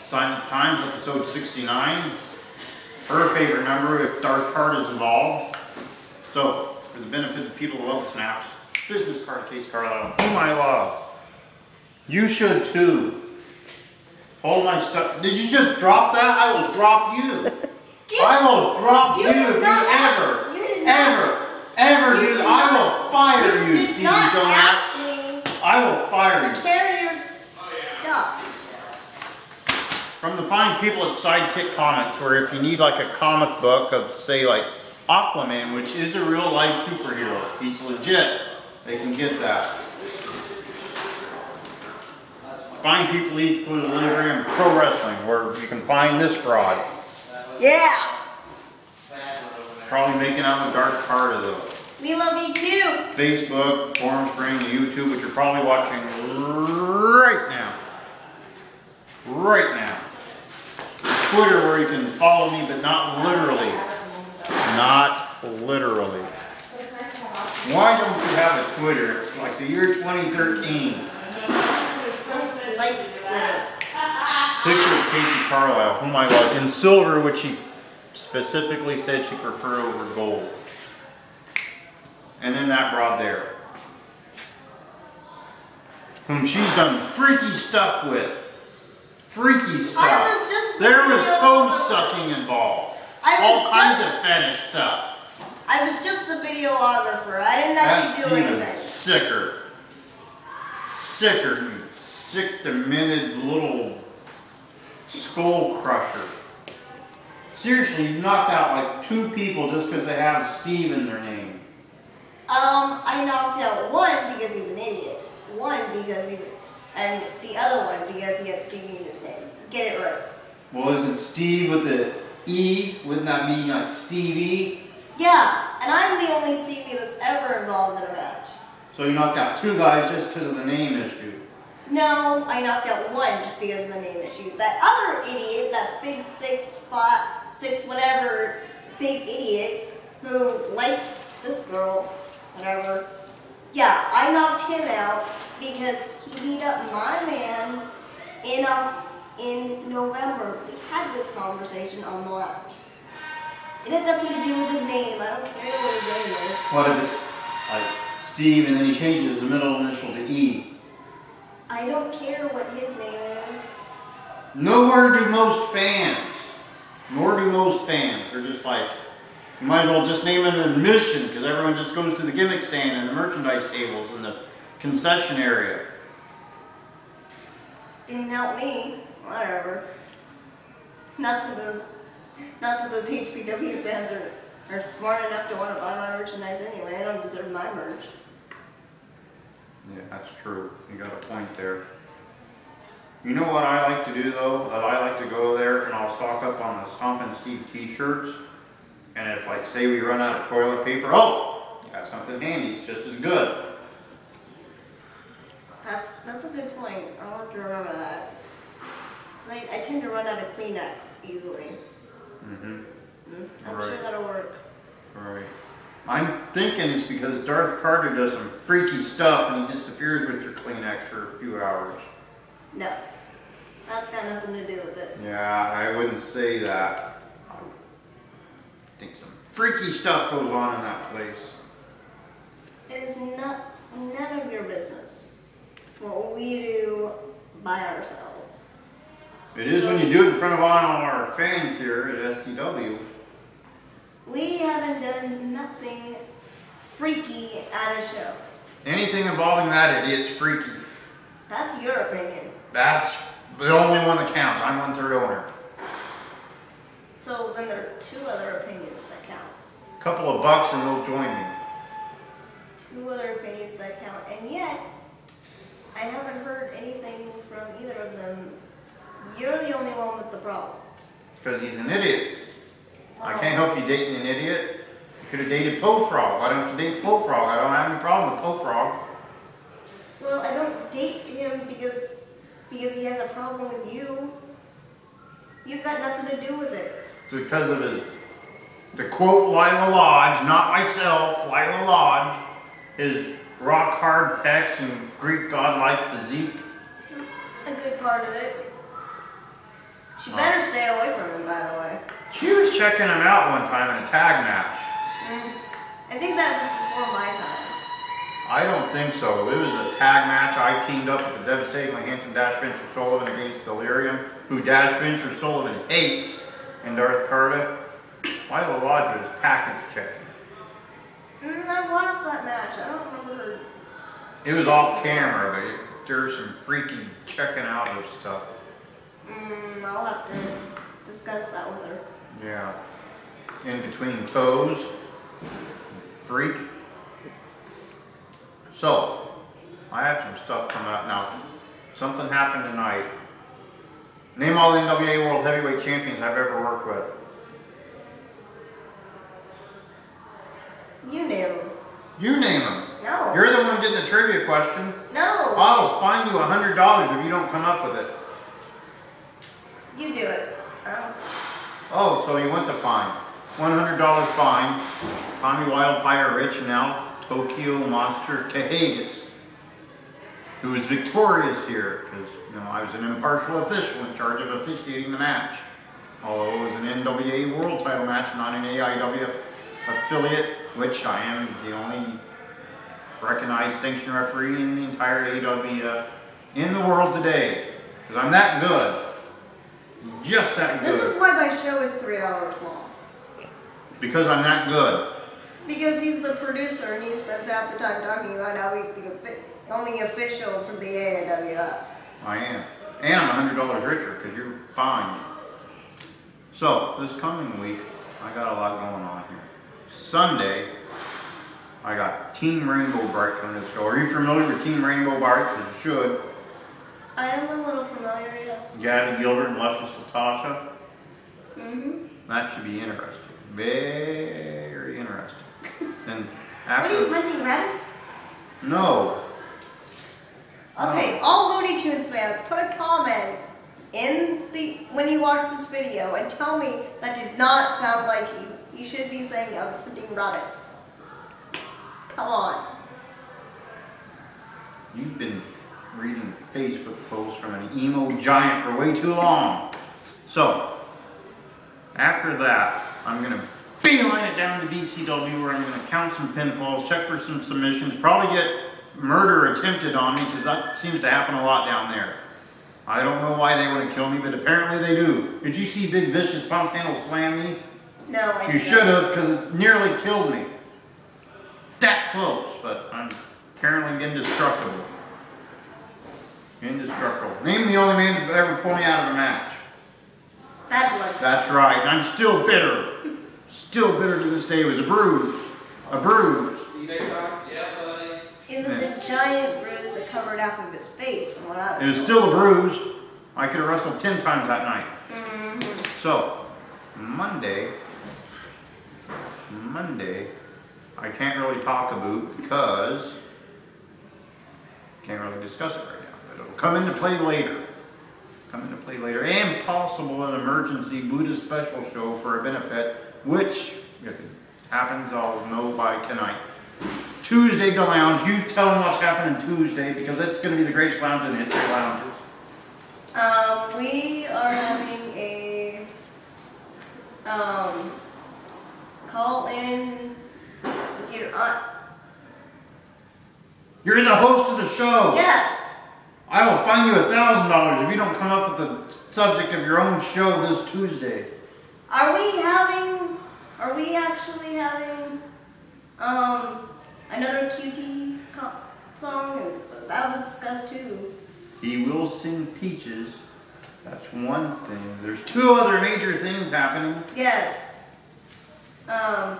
Sign of the Times, episode 69. Her favorite number if Darth Card is involved. So, for the benefit of the people who love snaps, business card case Carlisle, whom I love. You should too. Hold my stuff. Did you just drop that? I will drop you. I will drop you if you ever do. I will fire you, Stevie Jonak. I will fire you. To carry your stuff. From the fine people at Sidekick Comics, where if you need like a comic book of, say, like Aquaman, which is a real life superhero, he's legit, they can get that. Fine people equilibrium and pro wrestling, where you can find this broad. Yeah. Probably making out with Darth Carter though. We love you too. Facebook, Forum Spring, YouTube, which you're probably watching right now. Right now. Twitter, where you can follow me, but not literally. Not literally. Why don't you have a Twitter? It's like the year 2013. Like Twitter. Picture of Casey Carlisle, whom I love, in silver, which she specifically said she preferred over gold. And then that broad there, whom she's done freaky stuff with. Freaky stuff. There was toe sucking involved. All kinds of fetish stuff. I was just the videographer. I didn't actually do anything. That's even sicker. Sicker, you sick, demented little skull crusher. Seriously, you knocked out like 2 people just because they have Steve in their name. I knocked out one because he's an idiot. One because and the other one because he had Stevie in his name. Get it right. Well, isn't Steve with the E? Wouldn't that mean like Stevie? Yeah, and I'm the only Stevie that's ever involved in a match. So you knocked out 2 guys just because of the name issue? No, I knocked out one just because of the name issue. That other idiot, that big 6'5", 6 whatever, big idiot who likes this girl, whatever. Yeah, I knocked him out because he beat up my man in November. We had this conversation on the lounge. It had nothing to do with his name. I don't care what his name is. What if it's like Steve and then he changes the middle initial to E? I don't care what his name is. Nor do most fans. Nor do most fans. They're just like, you might as well just name it an admission because everyone just goes to the gimmick stand and the merchandise tables and the concession area. Didn't help me. Whatever. Not that those HPW fans are smart enough to want to buy my merchandise anyway. I don't deserve my merch. Yeah, that's true. You got a point there. You know what I like to do though? I like to go there and I'll stock up on the Stompin' Steve t-shirts. And if, like, say we run out of toilet paper, oh, you got something handy. It's just as good. That's a good point. I'll have to remember that. 'Cause I tend to run out of Kleenex easily. I'm sure that'll work. Right. I'm thinking it's because Darth Carter does some freaky stuff and he disappears with your Kleenex for a few hours. No. That's got nothing to do with it. Yeah, I wouldn't say that. I think some freaky stuff goes on in that place. It is none of your business what we do by ourselves. It is when you do it in front of all our fans here at SCW. We haven't done nothing freaky at a show. Anything involving that idiot's freaky. That's your opinion. That's the only one that counts. I'm 1/3 owner. So then there are 2 other opinions that count. Couple of bucks and they'll join me. 2 other opinions that count. And yet, I haven't heard anything from either of them. You're the only one with the problem. Because he's an idiot. I can't help you dating an idiot. You could have dated Po Frog. Why don't you date Po Frog? I don't have any problem with Po Frog. Well, I don't date him because he has a problem with you. You've got nothing to do with it. It's because of his, to quote Lila Lodge, not myself, Lila Lodge, his rock hard pecs and Greek godlike physique. A good part of it. She better stay away from him, by the way. She was checking him out one time in a tag match. I think that was before my time. I don't think so. It was a tag match. I teamed up with the devastatingly handsome Dash Fincher Sullivan against Delirium, who Dash Fincher Sullivan hates, and Darth Carter. Lila Lodge was package checking. I watched that match. I don't remember. It was off camera, but there was some freaky checking out of stuff. I'll have to discuss that with her. Yeah. In between toes. Freak. So, I have some stuff coming up now. Something happened tonight. Name all the NWA World Heavyweight Champions I've ever worked with. You name them. You name them. No. You're the one getting the trivia question. No. I'll fine you $100 if you don't come up with it. You do it. Oh, so you want the fine. $100 fine. Tommy Wildfire Rich, now Tokyo Monster Cahagas, who is victorious here because I was an impartial official in charge of officiating the match. Although it was an NWA World Title match, not an AIW affiliate, which I am the only recognized sanctioned referee in the entire AWF in the world today. Because I'm that good. Just that good. This is why my show is 3 hours long. Because I'm that good. Because he's the producer and he spends half the time talking about how he's the only official for the AIWF. I am. And I'm $100 richer because you're fine. So, this coming week, I got a lot going on here. Sunday, I got Team Rainbow Bright coming to the show. Are you familiar with Team Rainbow Bright? Because you should. I am a little familiar, yes. Gabby Gilbert and Luscious Latasha. That should be interesting. Very interesting. And after, what are you hunting, rabbits? No. Okay, all Looney Tunes fans, put a comment when you watch this video and tell me that did not sound like you. You should be saying I was hunting rabbits. Come on. You've been reading Facebook posts from an emo giant for way too long. So, after that, I'm going to beeline it down to BCW where I'm going to count some pinfalls, check for some submissions, probably get murder attempted on me because that seems to happen a lot down there. I don't know why they want to kill me, but apparently they do. Did you see Big Vicious Pump Handle slam me? No, I didn't. You should have, because it nearly killed me. That close, but I'm apparently indestructible. Indestructible. Name the only man to ever pull me out of a match. Bad blood. That's right. I'm still bitter. Still bitter to this day. It was a bruise. A bruise. See you next time? Yeah, buddy. It was a giant bruise that covered half of his face from what I was It was still a bruise. I could have wrestled 10 times that night. So, Monday, I can't really talk about because can't really discuss it right now. But it'll come into play later. And possible an emergency Buddhist special show for a benefit, which, if it happens, I'll know by tonight. Tuesday, the lounge. You tell them what's happening Tuesday because that's going to be the greatest lounge in the history of lounges. We are having a call in with your aunt. You're the host of the show. Yes. I will fine you $1,000 if you don't come up with the subject of your own show this Tuesday. Are we actually having another QT song? That was discussed too. He will sing Peaches. That's one thing. There's 2 other major things happening. Yes. And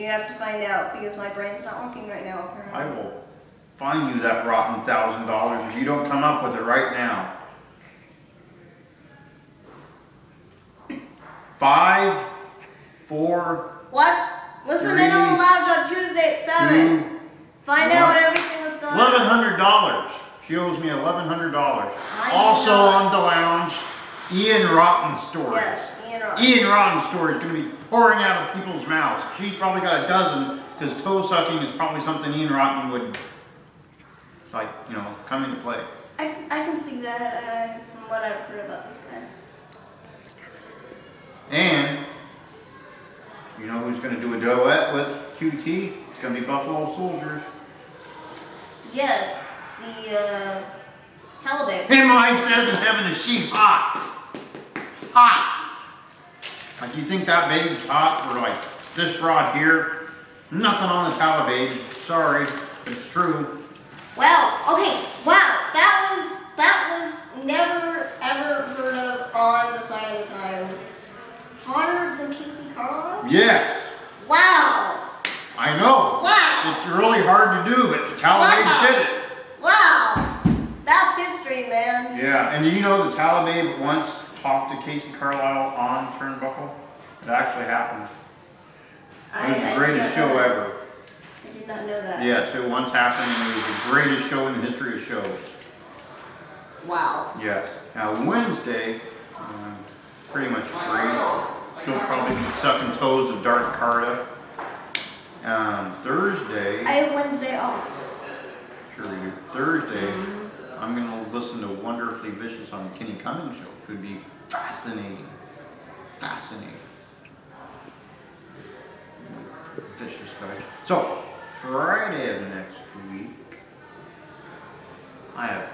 you have to find out because my brain's not working right now. Apparently. I will fine you that rotten $1,000 if you don't come up with it right now. 5, 4. What? Listen 3, in on the lounge on Tuesday at 7. 2, Find out everything that's going on. $1,100. She owes me $1,100. Also on the lounge, Ian Rotten's story. Yes, Ian Rotten. Ian Rotten's story is going to be pouring out of people's mouths. She's probably got a dozen because toe sucking is probably something Ian Rotten would, come into play. I can see that from what I've heard about this guy. And you know who's going to do a duet with QT? It's going to be Buffalo Soldiers. Yes, the Taliban. Hey, Mike doesn't having a sheep hot. Hot. Like you think that baby's hot for like this broad here? Nothing on the Taliban. Sorry, but it's true. Wow. Okay. Wow. That was never ever heard of on the Sign of the Times. Hotter than Casey Carlisle? Yes. Wow. I know. Wow. It's really hard to do, but the Taliban did it. Wow. That's history, man. Yeah, and do you know the Taliban once talked to Casey Carlisle on Turnbuckle? It actually happened. It was the greatest show ever. I did not know that. Yes, it once happened, and it was the greatest show in the history of shows. Wow. Yes. Now Wednesday, pretty much free. She'll probably be sucking toes of Dark Carta. Thursday. I have Wednesday off. Sure we do. Thursday, I'm going to listen to Wonderfully Vicious on the Kenny Cummings show, which would be fascinating. Fascinating. Vicious guy. So, Friday of next week, I have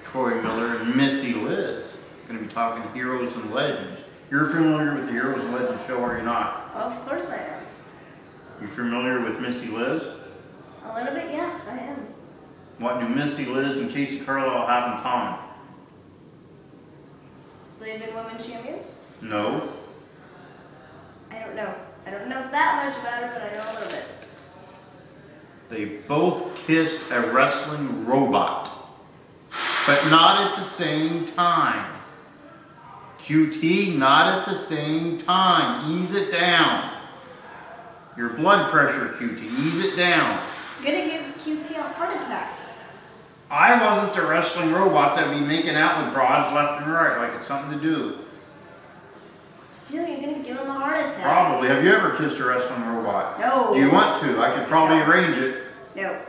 Troy Miller and Missy Liz going to be talking Heroes and Legends. You're familiar with the Heroes and Legends show, are you not? Of course I am. You familiar with Missy Liz? A little bit, yes, I am. What do Missy Liz and Casey Carlisle have in common? They've been women's champions? No. I don't know. I don't know that much about her, but I know a little bit. They both kissed a wrestling robot, but not at the same time. QT, not at the same time. Ease it down. Your blood pressure, QT, ease it down. You're gonna give QT a heart attack. I wasn't the wrestling robot that would be making out with broads left and right like it's something to do. Still, you're gonna give him a heart attack. Probably. Have you ever kissed a wrestling robot? No. Do you want to? I could probably arrange it. No.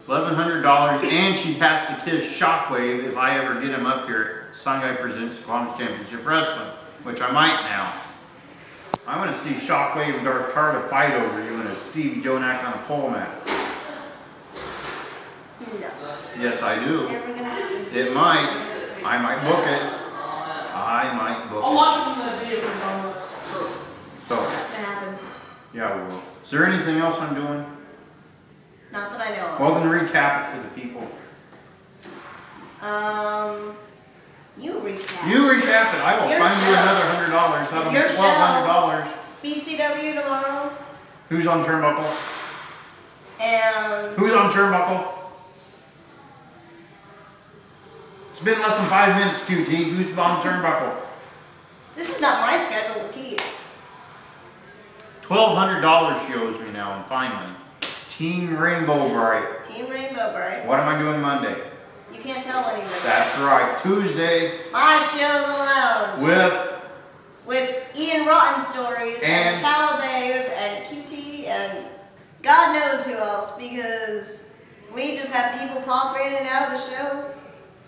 $1,100, and she has to kiss Shockwave if I ever get him up here at Sangai Presents Quantum Championship Wrestling, which I might now. I want to see Shockwave and Dark Carta fight over you and a Stevie Jonak on a pole mat. No. Yes, I do. Never gonna happen. It might. I might book it. I might book I'll it. watch it when the video comes on. So, Not gonna happen. yeah, we will. Is there anything else I'm doing? Not that I know of. Well, then recap it for the people. You recap. You recap it. I will It's your find you show. another $100. That'll It's be your $1,200. BCW tomorrow. Who's on Turnbuckle? And Who's on Turnbuckle? It's been less than 5 minutes, QT. Who's on Turnbuckle? this is not my schedule to keep. $1,200 she owes me now in fine money. Team Rainbow Bright. Team Rainbow Bright. What am I doing Monday? You can't tell anybody. That's right. Tuesday My show, The Lounge. With Ian Rotten Stories and And- Taliban and QT and God knows who else, because we just have people pop in and out of the show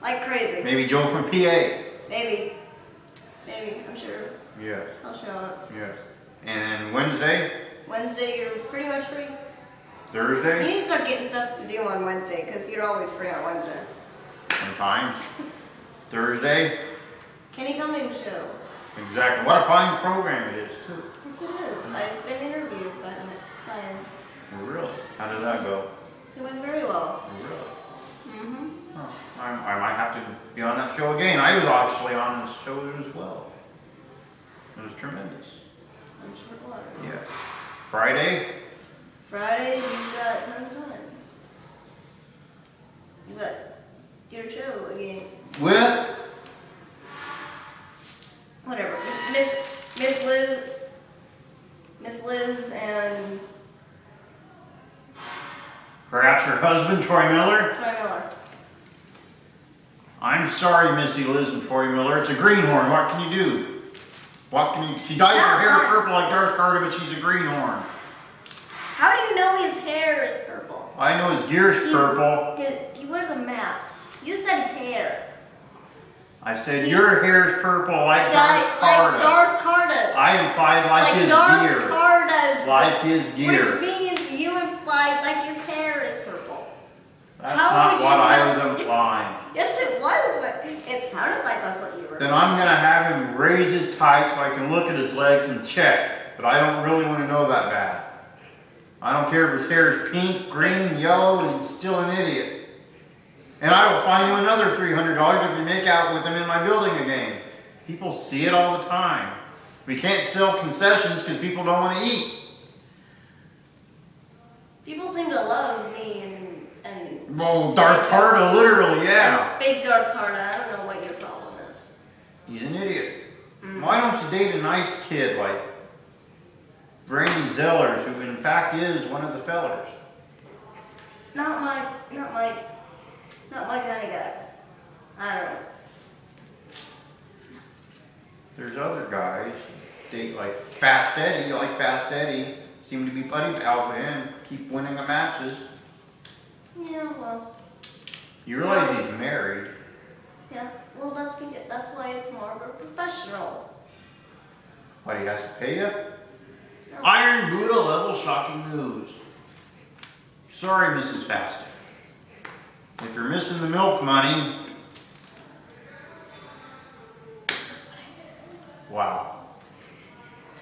like crazy. Maybe Joe from PA. Maybe, I'm sure Yes, I'll show up. yes. And Wednesday, Wednesday, you're pretty much free. You Thursday, need to start getting stuff to do on Wednesday, because you're always free on Wednesday. sometimes. Thursday, Kenny Cummings show. exactly. What a fine program it is, too. Yes, it is. I've been interviewed by him. Really? How did that go? It went very well. Really? Mm-hmm. Huh. I might have to be on that show again. I was actually on this show as well. It was tremendous. I'm sure it was. Yeah. Friday, Friday, you got Ton of Times. You got your show again. with Whatever. Miss Liz and perhaps her husband, Troy Miller. Troy Miller. I'm sorry, Missy Liz and Troy Miller. It's a greenhorn. What can you do? What can you? She dyes her hair purple like Darth Carter, but she's a greenhorn. How do you know his hair is purple? I know his gear's purple. He wears a mask. You said hair. I said your hair's purple like Darth Like Darth Carda's. I implied like his Darth gear. Carda's. Like his gear. Which means you implied like his hair is purple. That's not what I was implying. Yes, it was, but it sounded like that's what you were. Then I'm going to have him raise his tights so I can look at his legs and check. But I don't really want to know that bad. I don't care if his hair is pink, green, yellow, and he's still an idiot. And I will fine you another $300 if you make out with him in my building again. People see it all the time. We can't sell concessions because people don't want to eat. People seem to love me and well, Darth Carda, literally, yeah. Big Darth Carda. I don't know what your problem is. He's an idiot. Why don't you date a nice kid like Brandy Zellers, who in fact is one of the fellers? Not my kind of guy. I don't know. There's other guys date like Fast Eddie. You like Fast Eddie? Seem to be buddy pals with him. Keep winning the matches. Yeah, well. You realize he's married? Yeah. Well, that's why it's more of a professional. What, he has to pay you? No. Iron Buddha level shocking news. Sorry, Mrs. Fast Eddie. If you're missing the milk money. Wow.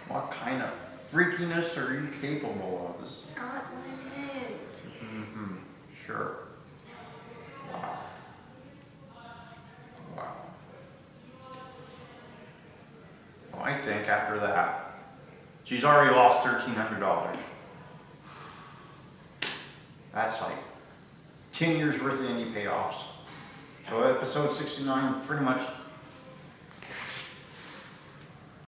What kind of freakiness are you capable of? Not what I meant. Mm-hmm. Sure. Wow. Wow. Well, I think after that, she's already lost $1,300. That's like 10 years worth of indie payoffs. So episode 69 pretty much